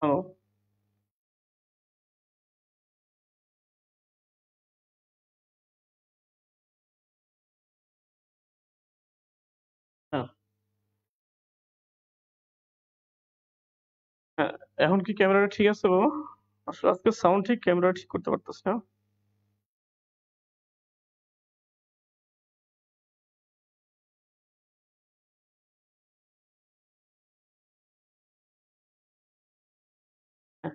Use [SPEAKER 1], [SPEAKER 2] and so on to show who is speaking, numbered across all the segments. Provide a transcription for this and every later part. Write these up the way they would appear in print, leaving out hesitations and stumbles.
[SPEAKER 1] Hello. হ্যাঁ, হ্যাঁ। এখন কি ক্যামেরাটা ঠিক আছে বাবা? আসলে আজকে সাউন্ড ঠিক, ক্যামেরা ঠিক করতে পারতেছি না। হ্যাঁ,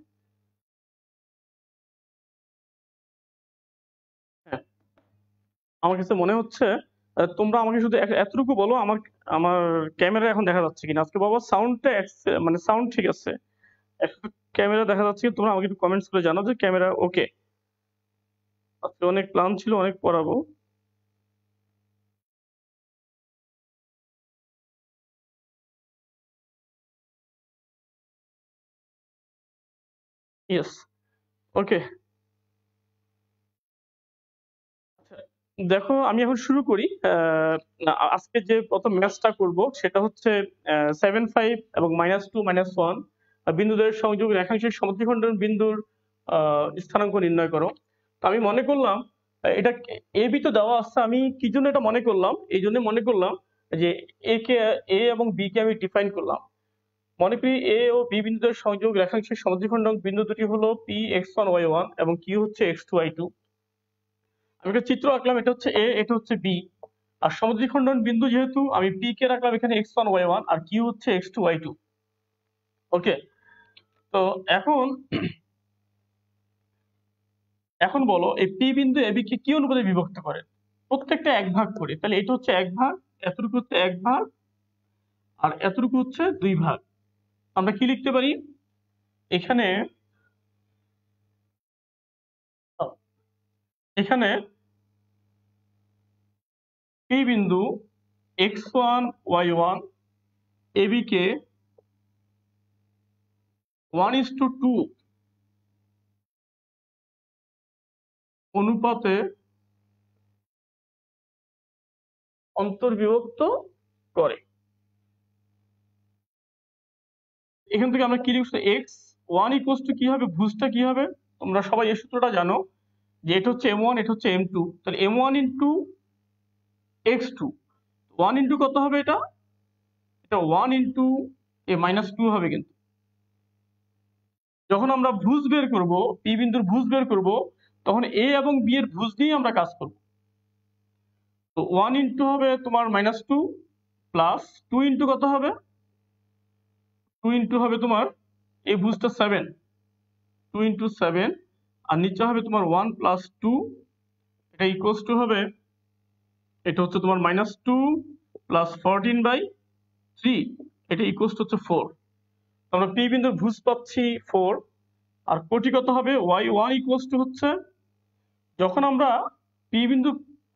[SPEAKER 1] হ্যাঁ। আমার কাছে মনে হচ্ছে তোমরা আমাকে শুধু এতটুকু বলো আমার আমার ক্যামেরা এখন দেখা যাচ্ছে কিনা। আজকে বাবা সাউন্ডটা মানে সাউন্ড ঠিক আছে। এখন ক্যামেরা দেখা যাচ্ছে কি তোমরা আমাকে একটু কমেন্টস করে জানাও যে ক্যামেরা ওকে। আজকে অনেক প্ল্যান ছিল, অনেক পড়াবো। ইয়েস, ওকে। আচ্ছা, দেখো আমি এখন শুরু করি। আজকে যে ১ম ম্যাথসটা করব সেটা হচ্ছে 7, 5 এবং -2, -1 বিন্দুদ্বয়ের সংযোগ রেখাংশের সমদ্বিখণ্ডন বিন্দুর আ স্থানাঙ্ক নির্ণয় করো। তো আমি মনে করলাম এটা AB তো দেওয়া আছে। আমি কি জন্য এটা মনে করলাম? এইজন্য মনে করলাম যে A এবং B কে আমি ডিফাইন করলাম। মনে করি A ও B বিন্দুদ্বয়ের সংযোগ রেখাংশের সমদ্বিখণ্ডক বিন্দু দুটি হলো P x1 y1 এবং Q হচ্ছে x2 y2। আমি একটা চিত্র আঁকলাম, এটা হচ্ছে এ, এটা হচ্ছে বি। আর সমদ্বিখণ্ডন বিন্দু যেহেতু আমি পি কে রাখলাম এখানে x1 y1 আর কিউ হচ্ছে x2 y2। ওকে। তো এখন এখন বলো এই পি বিন্দু এবি কে কি অনুপাতে বিভক্ত করে? প্রত্যেকটা এক ভাগ করে। তাহলে এটা হচ্ছে এক ভাগ, এতটুকু হচ্ছে এক ভাগ, আর এতটুকু হচ্ছে দুই ভাগ। আমরা কি লিখতে পারি এখানে? এখানে পি বিন্দু x1 y1 এবি কে 1:2 অনুপাতে অন্তর্বিভক্ত করে। এখান থেকে আমরা কি লিখছি? এক্স ওয়ান ইকুয়ালস টু কি হবে, ভুজটা কি হবে? তোমরা সবাই এই সূত্রটা জানো যে এটা হচ্ছে এম ওয়ান, এটা হচ্ছে এম টু। তাহলে M one into X two, one into কত হবে এটা? এটা one into A minus two হবে। কিন্তু যখন আমরা ভুজ বের করব, পি বিন্দুর ভুজ বের করব, তখন এ এবং বি এর ভুজ নিয়েই আমরা কাজ করব। তো ওয়ান ইন্টু হবে তোমার minus two, plus two into কত হবে? টু ইন্টু হবে তোমার এই ভুজটা সেভেন, টু ইন্টু সেভেন, আর নিচে হবে তোমার ওয়ান প্লাস টু, এটা ইকুয়ালস টু হবে, এটা হচ্ছে তোমার মাইনাস টু প্লাস 14/3, এটা ইকুয়ালস টু হচ্ছে 4। আমরা পি বিন্দুর ভুজ পাচ্ছি 4, আর কোটি কত হবে? y1 ইকুয়ালস টু হচ্ছে, যখন আমরা পি বিন্দু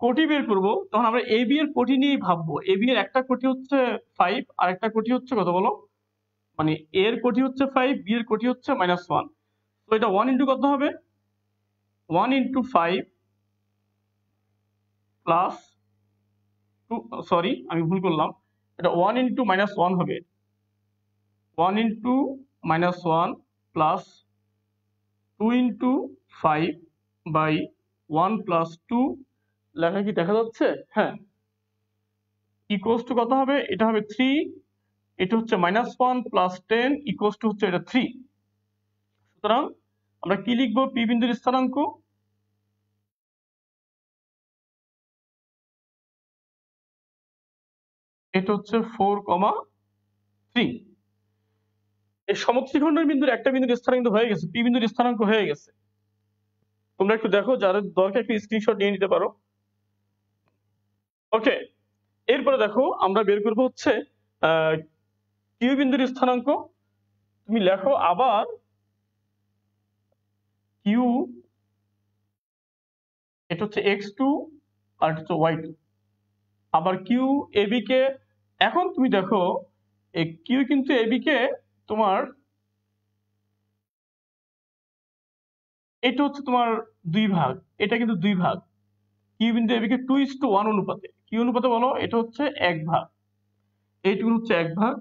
[SPEAKER 1] কোটি বের করব তখন আমরা এ বি এর কোটি নিয়েই ভাববো। এ বি এর একটা কোটি হচ্ছে 5 আর একটা কোটি হচ্ছে কত বলো? মানে এ এর কোটি হচ্ছে 5, বি এর কোটি হচ্ছে -1। তো এটা 1 ইন্টু কত হবে? 1 ইন্টু 5 প্লাস টু, সরি আমি ভুল করলাম, এটা 1 ইন্টু -1 হবে। 1 into -1 plus 2 into 5 by 1 plus 2, লেখা কি দেখা যাচ্ছে? হ্যাঁ। ইকুয়ালস টু কত হবে? এটা হবে 3, এটা হচ্ছে -1 প্লাস 10 ইকুয়ালস টু হচ্ছে এটা 3। সুতরাং আমরা কি লিখবো পি বিন্দুর স্থানাঙ্ক? এটা হচ্ছে 4,3। এই সমদ্বিখণ্ডন বিন্দুর একটা বিন্দুর স্থানাঙ্ক কিন্তু হয়ে গেছে, পি বিন্দুর স্থানাঙ্ক হয়ে গেছে। তোমরা একটু দেখো, যাদের দরকার একটু স্ক্রিনশট নিয়ে নিতে পারো। ওকে। এরপরে দেখো আমরা বের করবো হচ্ছে আহ কিউ বিন্দুর স্থানাঙ্ক। তুমি লেখো আবার কিউ, এটা হচ্ছে x2 আর এটা হচ্ছে y2। আবার কিউ এবি কে, এখন তুমি দেখো এই কিউ কিন্তু এবি কে তোমার, এটা হচ্ছে তোমার দুই ভাগ, এটা কিন্তু দুই ভাগ। কিউ বিন্দু এবি কে 2:1 অনুপাতে, কি অনুপাতে বলো? এটা হচ্ছে এক ভাগ, এইটুকু হচ্ছে এক ভাগ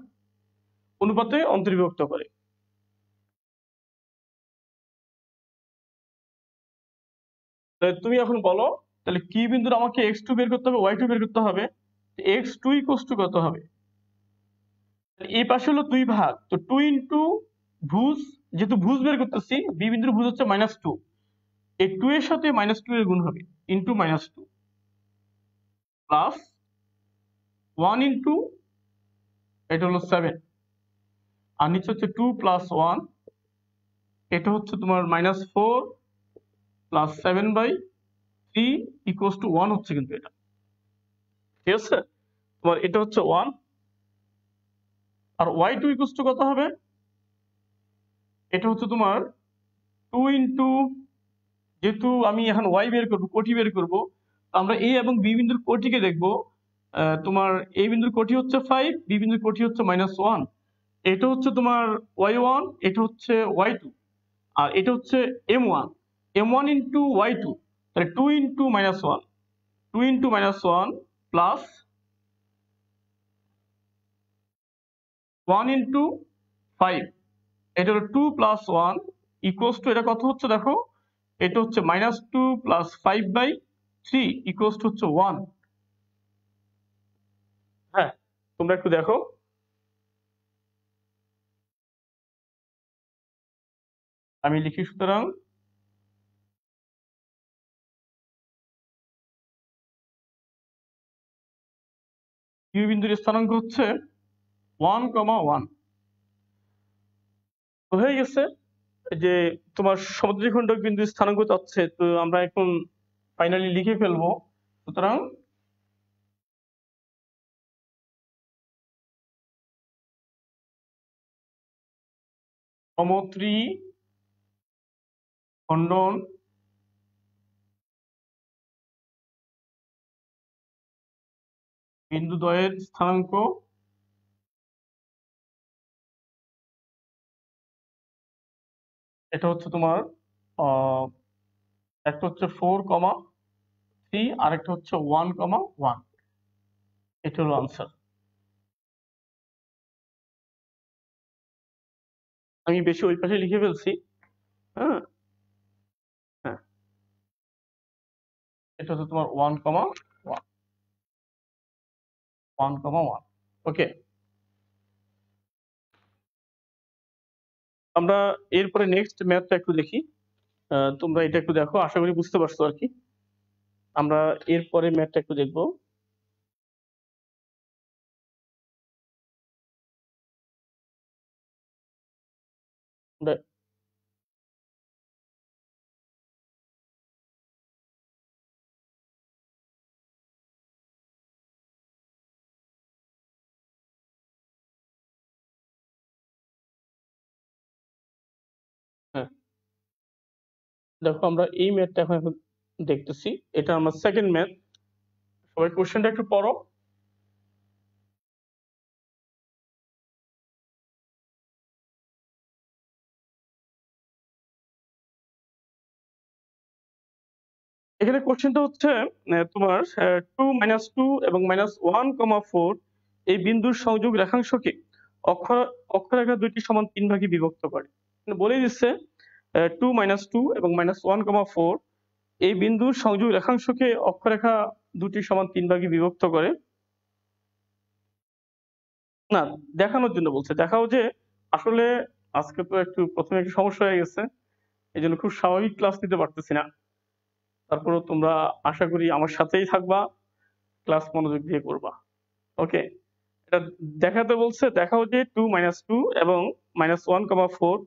[SPEAKER 1] অনুপাতে অন্তর্বিভক্ত করে। তাহলে তুমি এখন বলো, তাহলে কি বিন্দুর আমাকে x2 বের করতে হবে, y2 বের করতে হবে। x2 ইকুয়ালস টু কত হবে? এই পাশে হলো 2 ভাগ, তো 2 ইনটু ভুজ, যেহেতু ভুজ বের করতেছি, বি বিন্দুর ভুজ হচ্ছে -2, এই 2 এর সাথে -2 এর গুণ হবে, ইনটু -2 প্লাস 1 ইনটু, এটা হলো 7, আর নিচে হচ্ছে 2 প্লাস 1, এটা হচ্ছে তোমার -4 প্লাস 7/3 ইকুয়ালস টু 1 হচ্ছে কিন্তু এটা, ঠিক আছে? তোমার এটা হচ্ছে 1, আর y2 ইকুয়ালস টু কত হবে? এটা হচ্ছে তোমার 2 ইনটু, যেহেতু আমি এখন y বের করবো, কোটি বের করবো, আমরা a এবং b বিন্দুর কোটিকে দেখবো। তোমার a বিন্দুর কোটি হচ্ছে 5, b বিন্দুর কোটি হচ্ছে -1, এটা হচ্ছে তোমার y1, এটা হচ্ছে y2, আর এটা হচ্ছে m1 ইন্টু y2, তাহলে 2 ইন্টু -1, 2 ইন্টু -1 প্লাস 1 ইন্টু 5, এটা হলো 2 প্লাস 1 ইকুয়ালস টু, এটা কত হচ্ছে দেখো, এটা হচ্ছে -2 প্লাস 5/3 ইকুয়ালস টু হচ্ছে 1। হ্যাঁ, তোমরা একটু দেখো, আমি লিখি, সুতরাং কিউ বিন্দুর স্থানাঙ্ক হচ্ছে 1,1। তো হয়ে গেছে যে তোমার সমদ্বিখণ্ডক বিন্দুর স্থানাঙ্ক চাচ্ছে, তো আমরা এখন ফাইনালি লিখে ফেলবো। সুতরাং সমত্রিখণ্ডন বিন্দুদ্বয়ের স্থানাঙ্ক এটা হচ্ছে তোমার একটা হচ্ছে 4,3, আর একটা হচ্ছে 1,1, এটা হলো আনসার। আমি বেশি ওই পাশে লিখে ফেলছি। হ্যাঁ, হ্যাঁ, এটা হচ্ছে তোমার 1,1, ওকে। আমরা এরপরে নেক্সট ম্যাথটা একটু দেখি। তোমরা এটা একটু দেখো, আশা করি বুঝতে পারছো আর কি। আমরা এরপরে ম্যাথটা একটু দেখবো। আমরা- হ্যাঁ, দেখো আমরা এই ম্যাথটা এখন দেখতেছি, এটা আমার সেকেন্ড ম্যাথ। সবাই কোশ্চেনটা একটু পড়ো। এখানে কোশ্চেনটা হচ্ছে তোমার 2 -2 এবং -1,4 এই বিন্দুর সংযোগ রেখাংশকে অক্ষরেখা দুইটি সমান 3 ভাগে বিভক্ত করে। মানে বলে দিচ্ছে 2 -2 এবং -1,4 এই বিন্দুর সংযোগ রেখাংশকে অক্ষরেখা দুটি সমান 3 ভাগে বিভক্ত করে। না, দেখানোর জন্য বলছে, দেখাও যে আসলে আজকে তো একটু প্রথমে একটু সমস্যা হয়ে গেছে, এই জন্য খুব স্বাভাবিক ক্লাস নিতে পারতেছি না। তারপরেও তোমরা আশা করি আমার সাথেই থাকবা, ক্লাস মনোযোগ দিয়ে করবা, ওকে। এটা দেখাতে বলছে, দেখাও যে 2 -2 এবং -1,4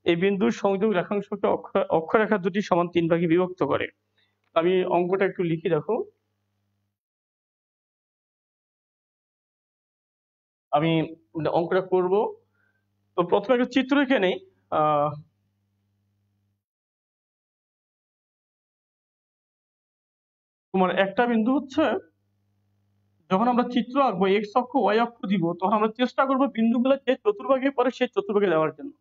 [SPEAKER 1] এই বিন্দুর সংযোগ রেখাংশকে অক্ষরেখা দুটি সমান 3 ভাগে বিভক্ত করে। আমি অঙ্কটা একটু লিখি, দেখো। আমি অঙ্কটা করব, তো প্রথমে একটা চিত্র এঁকে নেই। তোমার একটা বিন্দু হচ্ছে, যখন আমরা চিত্র আঁকবো, এক্স অক্ষ ওয়াই অক্ষ দিব, তখন আমরা চেষ্টা করবো বিন্দুগুলো যে চতুর্ভাগে পড়ে সেই চতুর্ভাগে দেওয়ার জন্য।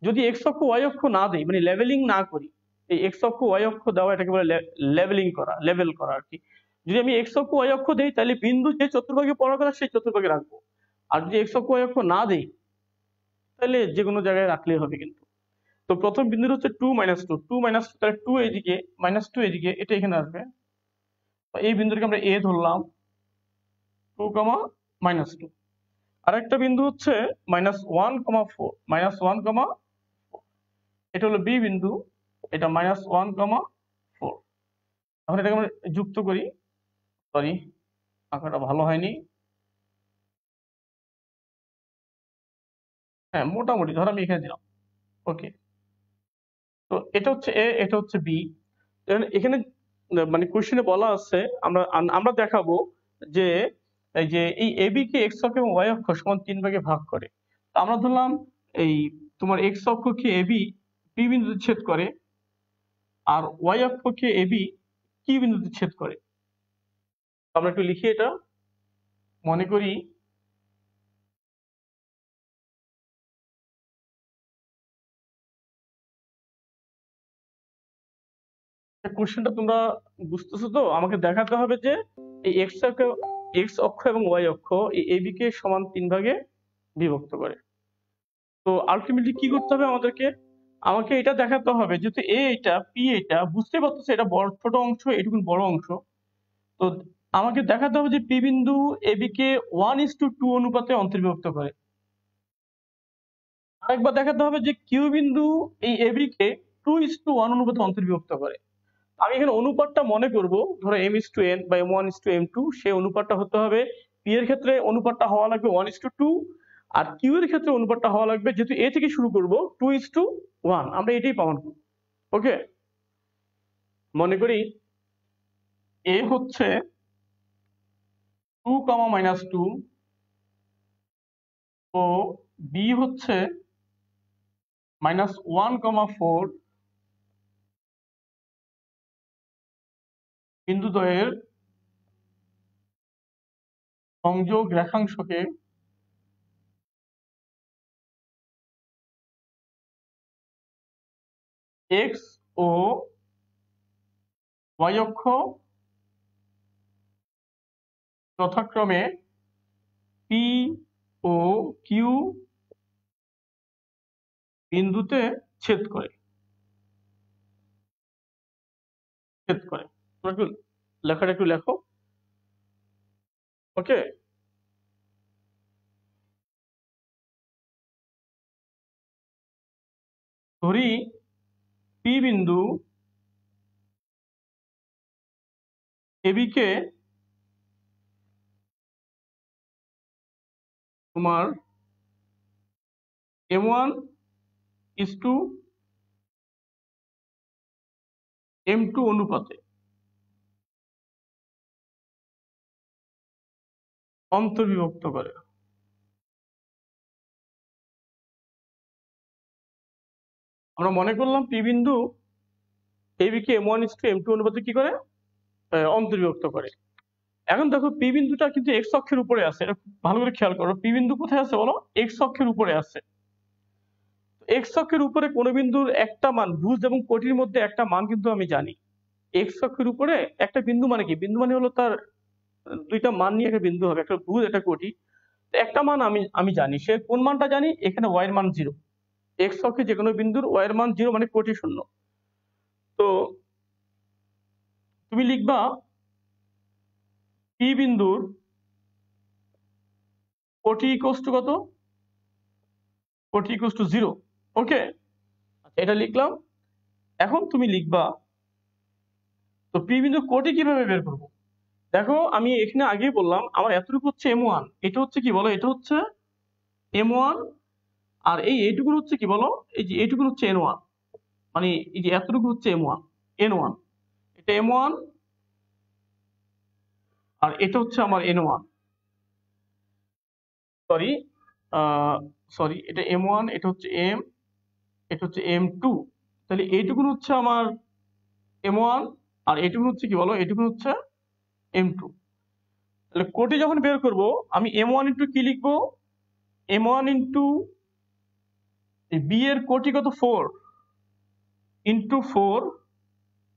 [SPEAKER 1] যদি এক্স অক্ষ ওয়াই অক্ষ না দেই, মানে লেভেলিং না করি, এই এক্স অক্ষ ওয়াই অক্ষ দেওয়া এটাকে বলে লেভেলিং করা, লেভেল করা আর কি। যদি আমি এক্স অক্ষ ওয়াই অক্ষ দেই, তাহলে বিন্দু যে চতুর্ভাগে পড়ার কথা সেই চতুর্ভাগে রাখবো। আর যদি এক্স অক্ষ ওয়াই অক্ষ না দেই, তাহলে যে কোনো জায়গায় রাখলেই হবে কিন্তু। তো প্রথম বিন্দু হচ্ছে 2 -2, 2 -2 তাহলে 2 এদিকে, -2 এদিকে, এটা এখানে আসবে। তো এই বিন্দুটাকে আমরা এ ধরলাম, 2, -2। আরেকটা বিন্দু হচ্ছে -1, 4, এটা হলো বি বিন্দু, এটা -1, 4। এখন এটাকে আমরা যুক্ত করি। সরি, আঁকাটা ভালো হয়নি। হ্যাঁ, মোটামুটি ধর আমি এখানে দিলাম। ওকে, তো এটা হচ্ছে এ, এটা হচ্ছে বি। এখানে মানে কোশ্চেনে বলা আছে, আমরা আমরা দেখাবো যে এই যে এই এবি কে এক্স অক্ষ এবং ওয়াই অক্ষ সমান 3 ভাগে ভাগ করে। তো আমরা ধরলাম এই তোমার এক্স অক্ষকে এবি পি বিন্দুতে ছেদ করে, আর ওয়াই অক্ষকে এবি কি বিন্দুতে ছেদ করে। তো আমরা একটু লিখি এটা, মনে করি কোশ্চেনটা তোমরা বুঝতেছো তো? আমাকে দেখাতে হবে যে এই এক্স অক্ষ এবং ওয়াই অক্ষ এই এবি কে সমান 3 ভাগে বিভক্ত করে। তো আলটিমেটলি কি করতে হবে আমাদেরকে? আমাকে এটা দেখাতে হবে যেহেতু এ এটা, পি এটা, বুঝতে পারতেছে এটা বড় ছোট অংশ, এটুকুন বড় অংশ। তো আমাকে দেখাতে হবে যে পি বিন্দু এবি কে 1:2 অনুপাতে অন্তর্বিভক্ত করে। আরেকবার দেখাতে হবে যে কিউ বিন্দু এই এবি কে 2:1 অনুপাতে অন্তর্বিভক্ত করে। আমি এখানে অনুপাতটা মনে করব, ধরো m:n বা m1:m2, সেই অনুপাতটা হতে হবে, পি এর ক্ষেত্রে অনুপাতটা হওয়া লাগবে 1:2, আর কিউ এর ক্ষেত্রে অনুপাতটা হওয়া লাগবে, যেহেতু এ থেকে শুরু করব, 2:1। আমরা এটাই প্রমাণ করব। ওকে, মনে করি এ হচ্ছে 2, -2 ও বি হচ্ছে -1, 4 বিন্দুদ্বয়ের সংযোগ রেখাংশকে এক্স ও ওয়াই অক্ষ যথাক্রমে পি ও কিউ বিন্দুতে ছেদ করে। তোমরা একটু লেখাটা একটু লেখো। ওকে, ধরি পি বিন্দু এবি কে তোমার m1:m2 অনুপাতে অন্তর্বিভক্ত করে। আমরা মনে করলাম পি বিন্দু এবি কে m1:m2 অনুপাতে কি করে, অন্তর্বিভক্ত করে। এখন দেখো পি বিন্দুটা কিন্তু এক্স অক্ষের উপরে আছে, এটা খুব ভালো করে খেয়াল করো। পি বিন্দু কোথায় আছে বলো? এক্স অক্ষের উপরে আছে। এক্স অক্ষের উপরে কোন বিন্দুর একটা মান, ভুজ এবং কোটির মধ্যে একটা মান কিন্তু আমি জানি। এক্স অক্ষের উপরে একটা বিন্দু মানে কি? বিন্দু মানে হলো তার দুইটা মান নিয়ে একটা বিন্দু হবে, একটা ভুজ একটা কোটি। একটা মান আমি আমি জানি, সে কোন মানটা জানি? এখানে ওয়াই এর মান 0। এক্স অক্ষে যে কোনো বিন্দুর ওয়াই এর মান 0 মানে কোটি শূন্য। তো তুমি লিখবা পি বিন্দুর কোটি ইকুয়ালস টু কত? কোটি ইকুয়ালস টু 0। ওকে, এটা লিখলাম। এখন তুমি লিখবা, তো পি বিন্দুর কোটি কিভাবে বের করব? দেখো আমি এখানে আগেই বললাম আমার এতটুকু হচ্ছে m1, এটা হচ্ছে কি বলো? এটা হচ্ছে m1, আর এই এইটুকু হচ্ছে কি বলো? এই যে এইটুকু হচ্ছে n1, মানে এই যে এতটুকু হচ্ছে m1, n1, এটা m1, আর এটা হচ্ছে আমার n1। সরি, সরি, এটা m1, এটা হচ্ছে এটা হচ্ছে m2। তাহলে এইটুকু হচ্ছে আমার m1, আর এইটুকু হচ্ছে কি বলো? এইটুকু হচ্ছে m2। তাহলে কোটি যখন বের করব, আমি m1 ইন্টু কি লিখবো? m1 ইন্টু বি এর কোটি কত? 4 ইন্টু 4,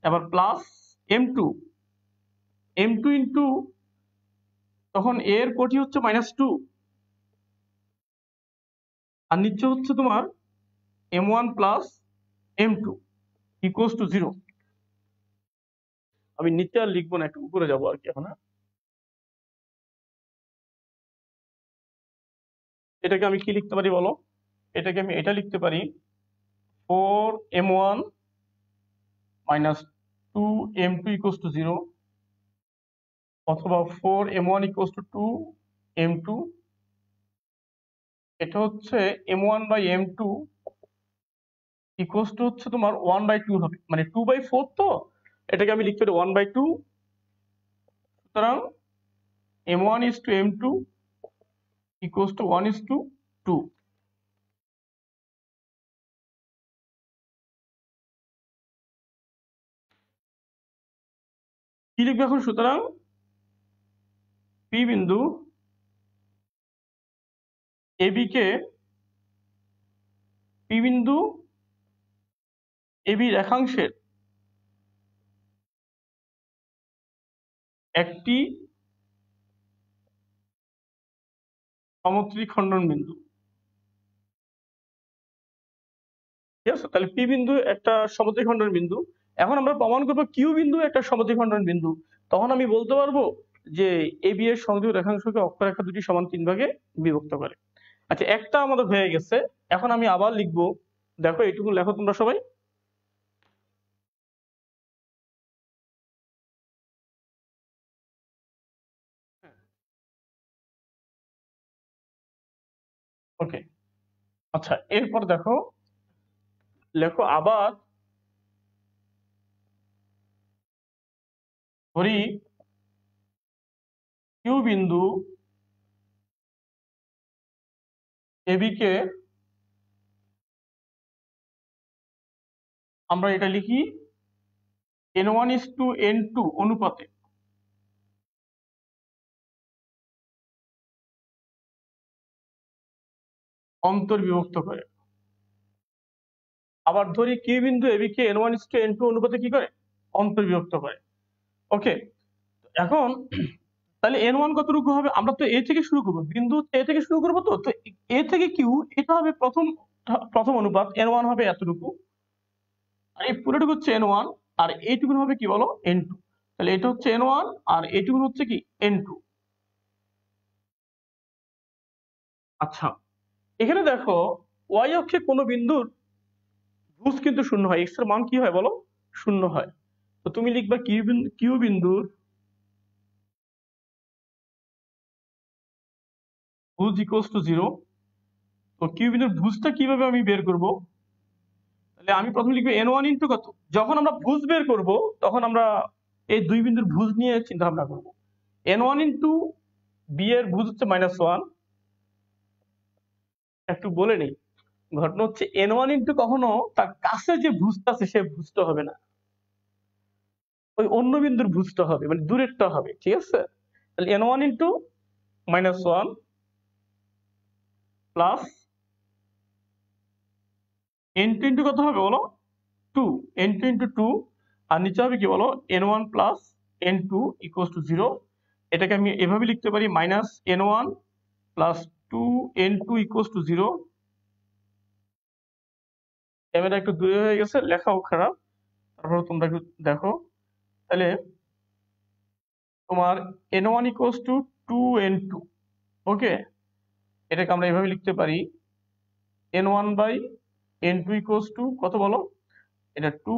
[SPEAKER 1] এবার প্লাস m2, m2 ইন্টু, তখন এর কোটি হচ্ছে -2, আর নিচে হচ্ছে তোমার m1 plus m2 equals to 0। আমি নিচে আর লিখবো না, একটু উপরে যাবো আর কি এখন। এটাকে আমি কি লিখতে পারি বলো? এটাকে আমি এটা লিখতে পারি 4m1 minus 2m2 equals to 0, অথবা 4m1 equals to 2m2। এটা হচ্ছে m1 by m2 equals to হচ্ছে তোমার 1/2 হবে, মানে 2/4 তো এটাকে আমি লিখতে পারি 1/2। সুতরাং m1 is to m2 equals to 1 is to 2। কি লিখবে এখন? সুতরাং পি বিন্দু এবি কে পি বিন্দু এবি রেখাংশের একটি সমত্রিখণ্ডন বিন্দু। ঠিক আছে, তাহলে পি বিন্দু একটা সমদ্বিখণ্ডন বিন্দু। এখন আমরা প্রমাণ করবো কিউ বিন্দু একটা সমদ্বিখণ্ডন বিন্দু। তখন আমি বলতে পারবো যে এবি এর সংযোগ রেখাংশকে অক্ষরেখা দুটি সমান 3 ভাগে বিভক্ত করে। আচ্ছা, একটা আমাদের হয়ে গেছে। এখন আমি আবার লিখবো, দেখো এইটুকু লেখো তোমরা সবাই। ওকে, আচ্ছা এরপর দেখো, লেখো আবার ধরি কিউ বিন্দু এবি কে আমরা এটা লিখি n1:n2 অনুপাতে অন্তর্বিভক্ত করে। আবার ধরি কিউ বিন্দু এবি কে n1:n2 অনুপাতে কি করে? অন্তর্বিভক্ত করে। ওকে, এখন তাহলে n1 কতটুকু হবে? আমরা তো এ থেকে শুরু করবো, বিন্দু এ থেকে শুরু করবো। তো এ থেকে কিউ এটা হবে প্রথম অনুপাত, n1 হবে এতটুকু, আর এই পুরোটুকু হচ্ছে n1, আর এইটুকু হবে কি বলো? n2। তাহলে এটা হচ্ছে n1 আর এইটুকু হচ্ছে কি? n2। আচ্ছা, এখানে দেখো y অক্ষে কোনো বিন্দুর ভুজ কিন্তু শূন্য হয়, x এর মান কি হয় বলো? শূন্য হয়। তো তুমি লিখবা কিউ বিন্দুর ভুজ ইকুয়ালস টু 0। তো কিউ বিন্দুর ভুজটা কিভাবে আমি বের করব? তাহলে আমি প্রথমে লিখবো n1 ইন্টু কত? যখন আমরা ভুজ বের করব তখন আমরা এই দুই বিন্দুর ভুজ নিয়ে চিন্তা ভাবনা করব। n1 ইন্টু বি এর ভুজ হচ্ছে -1। একটু বলে নেই, ঘটনা হচ্ছে n1 ইন্টু কখনো তার কাছে যে ভুজটা আছে সে ভুজটা হবে না, ওই অন্য বিন্দুর ভুজটা হবে, মানে দূরেরটা হবে। ঠিক আছে, তাহলে n1 into -1 plus n2 into কত হবে বলো? 2। n2 ইন্টু 2, আর নিচে হবে কি বলো? n1 plus n2 equals to 0। এটাকে আমি এভাবে লিখতে পারি -n1 plus 2n2 equals to 0। Camera একটু দূরে হয়ে গেছে, লেখাও খারাপ, তারপর তোমরা একটু দেখো। তাহলে তোমার n1 ইকুয়ালস টু 2n2। ওকে, এটাকে আমরা এভাবে লিখতে পারি n1 by n2 equals to কত বলো? এটা 2।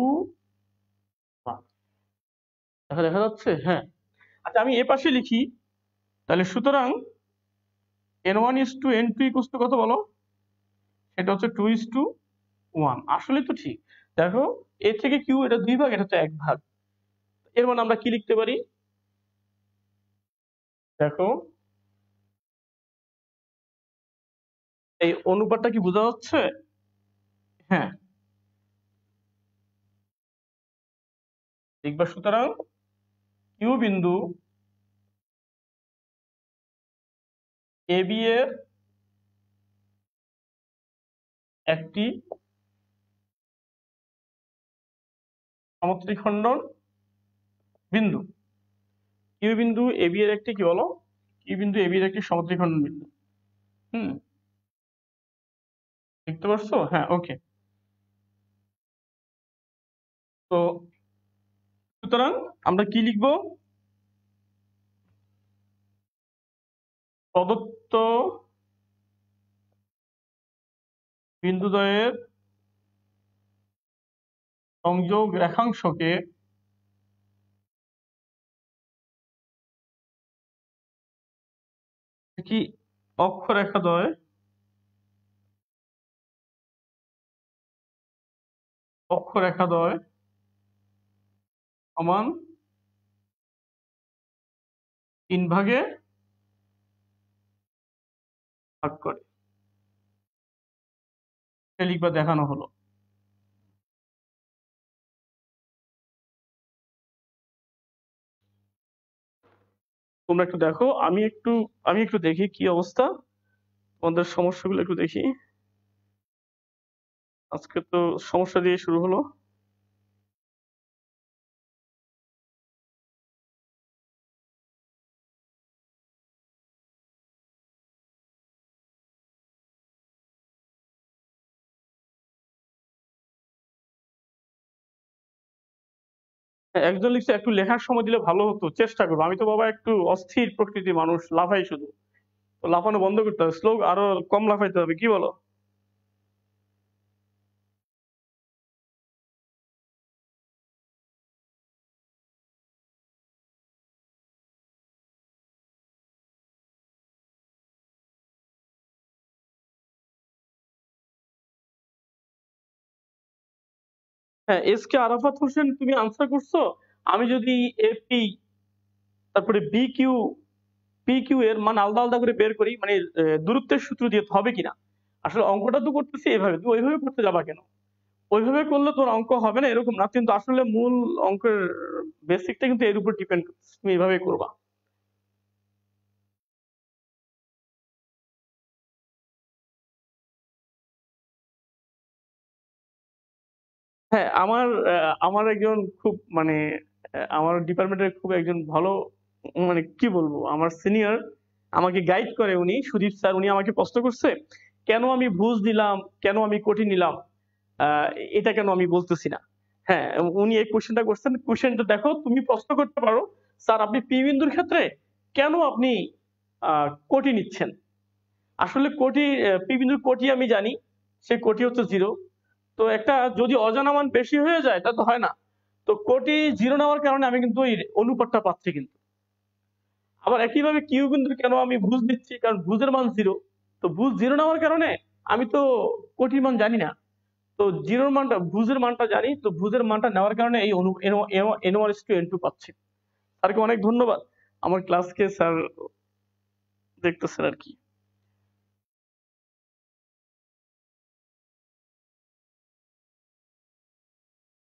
[SPEAKER 1] দেখা দেখা যাচ্ছে? হ্যাঁ। আচ্ছা, আমি এ পাশে লিখি, তাহলে সুতরাং n1:n2 ইকুয়ালস টু কত বলো? সেটা হচ্ছে 2:1। আসলে তো ঠিক। দেখো, এ থেকে কিউ এটা 2 ভাগ, এটা হচ্ছে 1 ভাগ। এর মানে আমরা কি লিখতে পারি? দেখো, এই অনুপাতটা কি বোঝা যাচ্ছে? হ্যাঁ, লিখবা সুতরাং কিউ বিন্দু এবি এর একটি সমত্রিখণ্ডন বিন্দু। কিউ বিন্দু এবি এর একটি কি বলো? কিউ বিন্দু এবি এর একটি সমত্রিখণ্ডন বিন্দু। হুম, লিখতে পারছো? হ্যাঁ, ওকে। তো সুতরাং আমরা কি লিখব? প্রদত্ত বিন্দুদ্বয়ের সংযোগ রেখাংশকে কি অক্ষরেখাদ্বয় সমান 3 ভাগে ভাগ করে লিখবা দেখানো হলো। তোমরা একটু দেখো, আমি একটু দেখি কি অবস্থা, তোমাদের সমস্যাগুলো একটু দেখি। আজকে তো সমস্যা দিয়ে শুরু হলো। হ্যাঁ, একজন লিখছে একটু লেখার সময় দিলে ভালো হতো, চেষ্টা করবো। আমি তো বাবা একটু অস্থির প্রকৃতির মানুষ, লাফাই শুধু। তো লাফানো বন্ধ করতে হবে, স্লো আরো কম লাফাইতে হবে, কি বলো? হ্যাঁ, এস কে আরাফাত হোসেন তুমি আনসার করছো। আমি যদি এপি তারপরে বি কিউ পি কিউ এর মান আলাদা আলাদা করে বের করি, মানে দূরত্বের সূত্র দিয়ে হবে কিনা? আসলে অঙ্কটা তো করতেছি এভাবে, তুমি ওইভাবে করতে যাবা কেন? ওইভাবে করলে তোর অঙ্ক হবে না এরকম না, কিন্তু আসলে মূল অঙ্কের বেসিকটা কিন্তু এর উপর ডিপেন্ড করছে, তুমি এভাবে করবা। হ্যাঁ, আমার একজন খুব মানে আমার ডিপার্টমেন্টের খুব একজন ভালো, মানে কি বলবো, আমার সিনিয়র আমাকে গাইড করে, উনি সুদীপ স্যার, উনি আমাকে প্রশ্ন করছে কেন আমি ভুজ নিলাম, কেন আমি কঠিন নিলাম, আহ, এটা কেন আমি বলতেছি না। হ্যাঁ, উনি এই কোশ্চেনটা করছেন। কোশ্চেনটা দেখো, তুমি প্রশ্ন করতে পারো স্যার আপনি পি বিন্দুর ক্ষেত্রে কেন আপনি কোটি নিচ্ছেন। আসলে কোটি, পি বিন্দুর কোটি আমি জানি, সেই কোটি হচ্ছে 0। তো একটা যদি অজানা মান বেশি হয়ে যায় তা তো হয় না। তো কোটি 0 নেওয়ার কারণে আমি কিন্তু ওই অনুপাতটা পাচ্ছি কিন্তু। আবার একইভাবে কিউ বিন্দুর কেন আমি ভুজ নিচ্ছি, কারণ ভুজের মান 0। তো ভুজ 0 নেওয়ার কারণে আমি তো কোটির মান জানি না। তো জিরোর মানটা, ভুজের মানটা জানি, তো ভুজের মানটা নেওয়ার কারণে এই N1:N2 পাচ্ছি। স্যারকে অনেক ধন্যবাদ, আমার ক্লাসকে স্যার দেখতেছেন আর কি।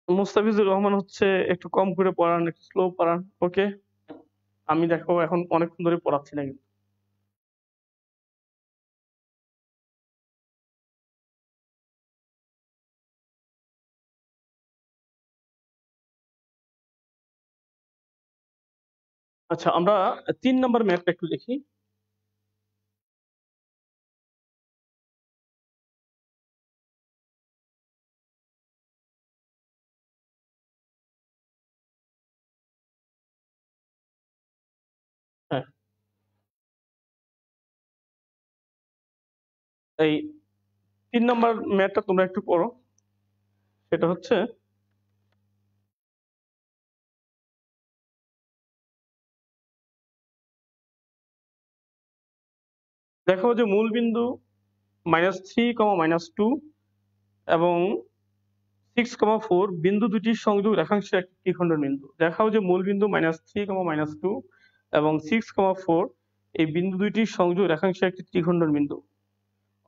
[SPEAKER 1] মুস্তাফিজুর রহমান হচ্ছে একটু কম করে পড়ান, একটু স্লো পড়ান, ওকে। আমি দেখো এখন অনেকক্ষণ ধরে পড়াচ্ছি না কিন্তু। আচ্ছা, আমরা 3 নম্বর ম্যাথটা একটু দেখি। হ্যাঁ, এই 3 নম্বর ম্যাথটা তোমরা একটু পড়ো। সেটা হচ্ছে, দেখো যে মূল বিন্দু -3, -2 এবং 6, 4 বিন্দু দুটির সংযোগ রেখাংশের একটি ত্রিখণ্ডন বিন্দু। দেখাও যে মূল বিন্দু -3, -2 এবং 6, 4 এই বিন্দু দুইটির সংযোগ রেখাংশের একটি ত্রিখণ্ডন বিন্দু।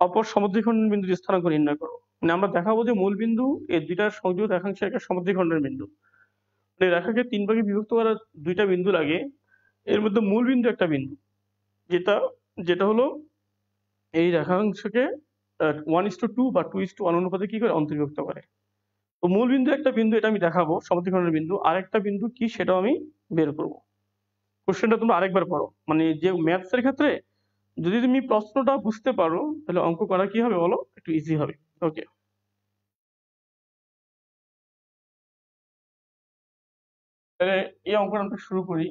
[SPEAKER 1] অপর সমদ্বিখণ্ডন বিন্দুর স্থানাঙ্ক নির্ণয় করো। মানে আমরা দেখাবো যে মূল বিন্দু এই দুইটার সংযোগ রেখাংশের একটা সমদ্বিখণ্ডন বিন্দু। মানে রেখাকে 3 ভাগে বিভক্ত করার 2টা বিন্দু লাগে, এর মধ্যে মূল বিন্দু একটা বিন্দু, যেটা যেটা হলো এই রেখাংশকে 1:2 বা 2:1 অনুপাতে কি করে অন্তর্ভুক্ত করে। তো মূল বিন্দু একটা বিন্দু, এটা আমি দেখাবো সমদ্বিখণ্ডনের বিন্দু। আরেকটা বিন্দু কি সেটাও আমি বের করব। কোশ্চেনটা তোমরা আরেকবার পড়ো, মানে যে ম্যাথস এর ক্ষেত্রে যদি তুমি প্রশ্নটা বুঝতে পারো তাহলে অঙ্ক করা কি হবে বলো, একটু ইজি হবে। ওকে। তাহলে এই অঙ্কটা আমরা শুরু করি।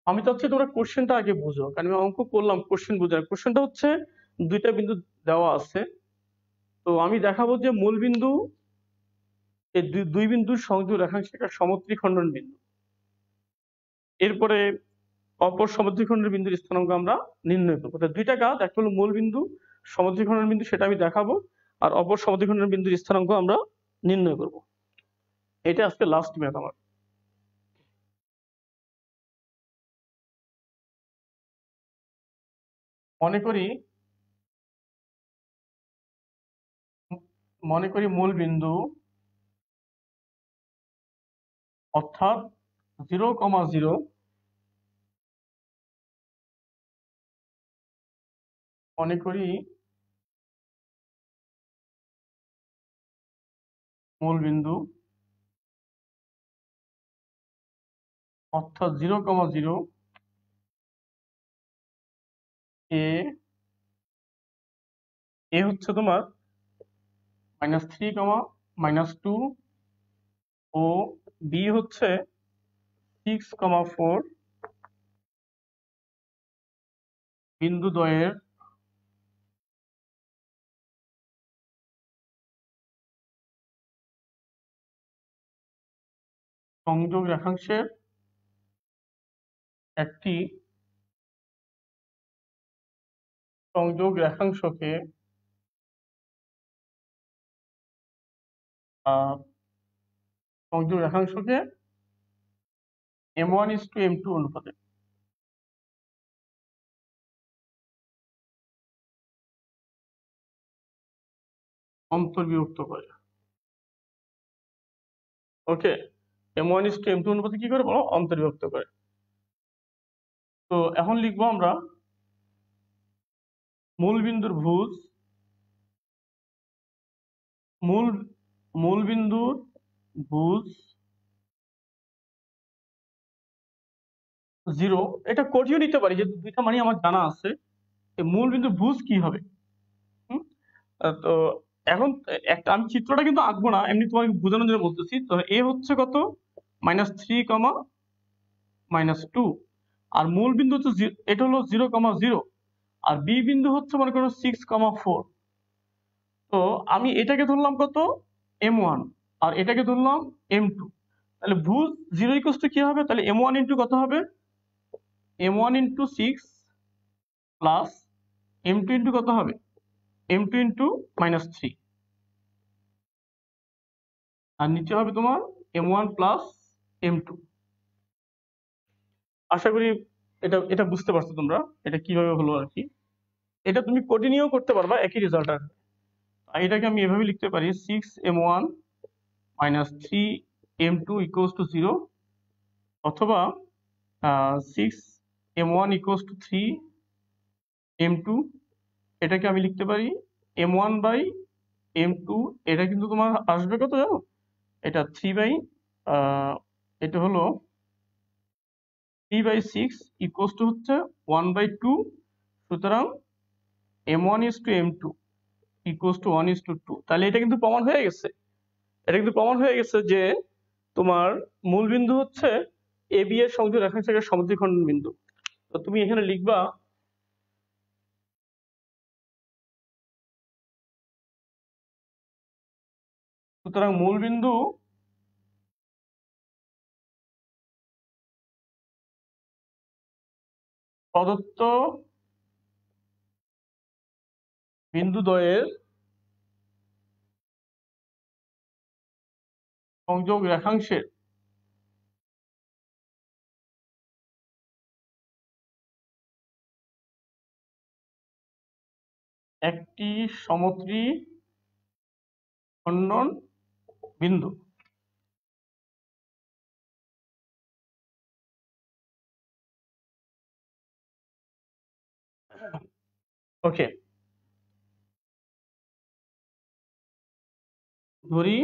[SPEAKER 1] আমি চাচ্ছি তোমরা কোশ্চেনটা আগে বুঝো, কারণ আমি অঙ্ক করলাম কোশ্চেন বুঝার। কোশ্চেনটা হচ্ছে দুইটা বিন্দু দেওয়া আছে, তো আমি দেখাবো যে মূল বিন্দু এই দুই বিন্দুর সংযোগ রেখাংশ একটা সমদ্বিখণ্ডন বিন্দু। এরপরে অপর সমদ্বিখণ্ডন বিন্দুর স্থানাঙ্ক আমরা নির্ণয় করবো। তাহলে দুইটা কাজ, একটা হলো মূল বিন্দু সমদ্বিখণ্ডন বিন্দু, সেটা আমি দেখাবো, আর অপর সমদ্বিখণ্ডন বিন্দুর স্থানাঙ্ক আমরা নির্ণয় করব। এটা আজকে লাস্ট ম্যাথ আমার। মনে করি মনে করি মূল বিন্দু অর্থাৎ 0,0, মনে করি মূল বিন্দু অর্থাৎ 0,0 এ হচ্ছে তোমার -3, -2 ও বি হচ্ছে 6,4 বিন্দু দ্বয়ের সংযোগ রেখাংশের একটি সংযোগ রেখাংশকে আহ, সংযোগ রেখাংশকে m1:m2 অনুপাতে অন্তর্বিভক্ত করে। ওকে, m1:m2 অনুপাতে কি করে বলো, অন্তর্বিভক্ত করে। তো এখন লিখবো আমরা মূল বিন্দুর ভুজ, মূল মূল বিন্দুর ভুজ 0, এটা কঠিও নিতে পারি, যেহেতু দুইটা মানে আমার জানা আছে। মূল বিন্দুর ভুজ কি হবে? হুম? তো এখন একটা আমি চিত্রটা কিন্তু আঁকবো না, এমনি তোমাকে বোঝানোর জন্য বলতেছি। তো এ হচ্ছে কত, -3, -2, আর মূল বিন্দু হচ্ছে এটা হলো 0,0, আর বি বিন্দু হচ্ছে মনে করো 6,4। তো আমি এটাকে ধরলাম কত, m1, আর এটাকে ধরলাম m2। তাহলে ভুজ 0 কি হবে, তাহলে m1 ইন্টু কত হবে, m1 into 6 plus m2 into কত হবে, m2 ইন্টু -3, আর নিচে হবে তোমার m1 প্লাস m2। আশা করি এটা এটা বুঝতে পারছো তোমরা, এটা কিভাবে হলো আর কি। এটা তুমি কন্টিনিউ করতে পারবা, একই রেজাল্ট আসবে। আর এটাকে আমি এভাবে লিখতে পারি 6m1 -3m2 = 0, অথবা 6m1 = 3m2, এটাকে আমি লিখতে পারি m1/m2। এটা কিন্তু তোমার আসবে কত জানো, এটা 3 বাই এটা হলো 3/6 হচ্ছে 1/2। সুতরাং m1:m2 = 1:2। তাহলে এটা কিন্তু প্রমাণ হয়ে গেছে, যে তোমার মূল বিন্দু হচ্ছে এ বি এর সংযোগ রেখাংশের সমদ্বিখণ্ডন বিন্দু। তো তুমি এখানে লিখবা সুতরাং মূল বিন্দু প্রদত্ত বিন্দুদ্বয়ের সংযোগ রেখাংশের একটি সমদ্বিখণ্ডন বিন্দু। ওকে, ধরি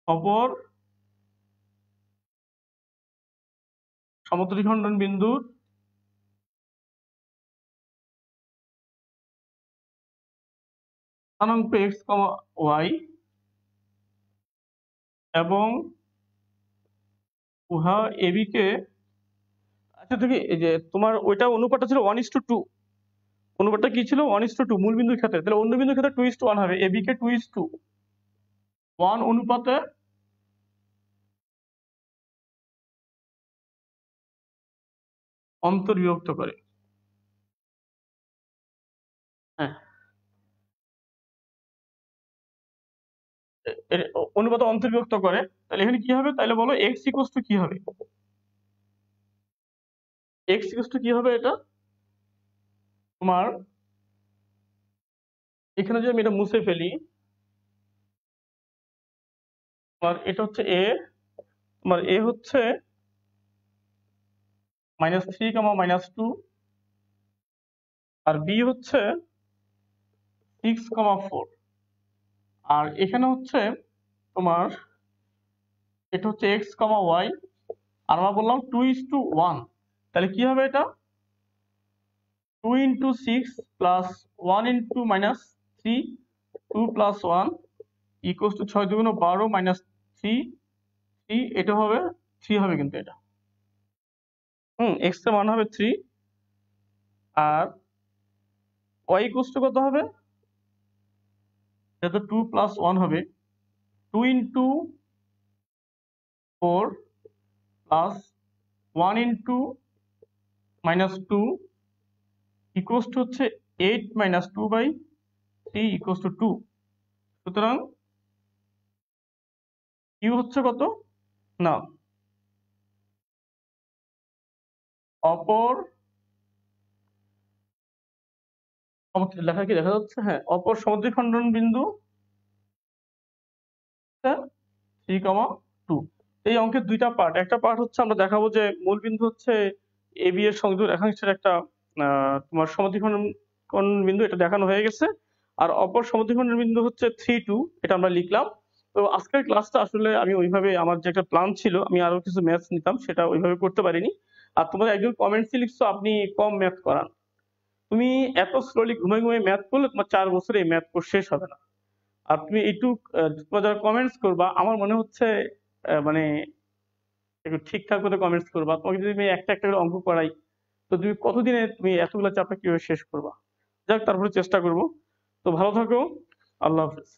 [SPEAKER 1] অপর সমদ্বিখণ্ডন বিন্দুর স্থানাঙ্ক x, y এবং উহা এবি কে, আচ্ছা দেখি এই যে তোমার ওইটা অনুপাতটা ছিল 1:2, অনুপাতটা কি ছিল 1:2 মূল বিন্দুর ক্ষেত্রে, তাহলে অন্য বিন্দুর ক্ষেত্রে 2:1 হবে, এবি কে 2:1 অনুপাতে অন্তর্বিভক্ত করে। হ্যাঁ, এর অনুপাতে অন্তর্বিভক্ত করে, তাহলে এখানে কি হবে, তাহলে বলো এক্স ইকুয়ালস টু কি হবে, এক্স ইকুয়ালস টু কি হবে, এটা তোমার এখানে যদি আমি এটা মুছে ফেলি, তোমার এটা হচ্ছে এ, তোমার এ হচ্ছে -3, -2, আর বি হচ্ছে 6, 4, আর এখানে হচ্ছে তোমার এটা হচ্ছে এক্স, ওয়াই, আর আমরা বললাম 2:1, তাহলে কি হবে এটা 2 × 6 + 1 × -3, 2 + 1 = 6 × 2 = 12 - 3, 3, এটা হবে 3 হবে, কিন্তু এটা এক্স এর মান হবে 3, আর ওয়াই ইকুয়ালস টু কত হবে, এটা তো 2 + 1 হবে, 2 × 4 + 1 × -2 হচ্ছে 8 - 2/3 = 2। সুতরাং কিউ হচ্ছে কত না, অপর লেখা কি দেখা যাচ্ছে, হ্যাঁ, অপর সমদ্বিখণ্ডন বিন্দু 3, 2। এই অঙ্কের দুইটা পার্ট, একটা পার্ট হচ্ছে আমরা দেখাবো যে মূল বিন্দু হচ্ছে এবি এর সংযোগ রেখাংশের একটা তোমার সমদ্বিখণ্ডন বিন্দু, এটা দেখানো হয়ে গেছে। আর অপর সমদ্বিখণ্ডন বিন্দু হচ্ছে 3, 2, এটা আমরা লিখলাম। তো আজকের ক্লাসটা আসলে আমি ওইভাবে, আমার যে একটা প্ল্যান ছিল আমি আরো কিছু ম্যাথস নিতাম, সেটা ওইভাবে করতে পারিনি। আর তোমাদের একজন কমেন্টসে লিখছো আপনি কম ম্যাথ করান, তুমি এত স্লোলি ঘুমাই ঘুমাই ম্যাথ করলে তোমার 4 বছরে এই ম্যাথ কোর্স শেষ হবে না। আর তুমি এইটুক তোমরা যারা কমেন্টস করবা, আমার মনে হচ্ছে মানে একটু ঠিকঠাক মতো কমেন্টস করবা। তোমাকে যদি আমি একটা একটা করে অঙ্ক করাই, তো তুমি কতদিনে তুমি এতগুলো চ্যাপ্টার কিভাবে শেষ করবা? যাক, তারপরে চেষ্টা করব। তো ভালো থাকো, আল্লাহ হাফেজ।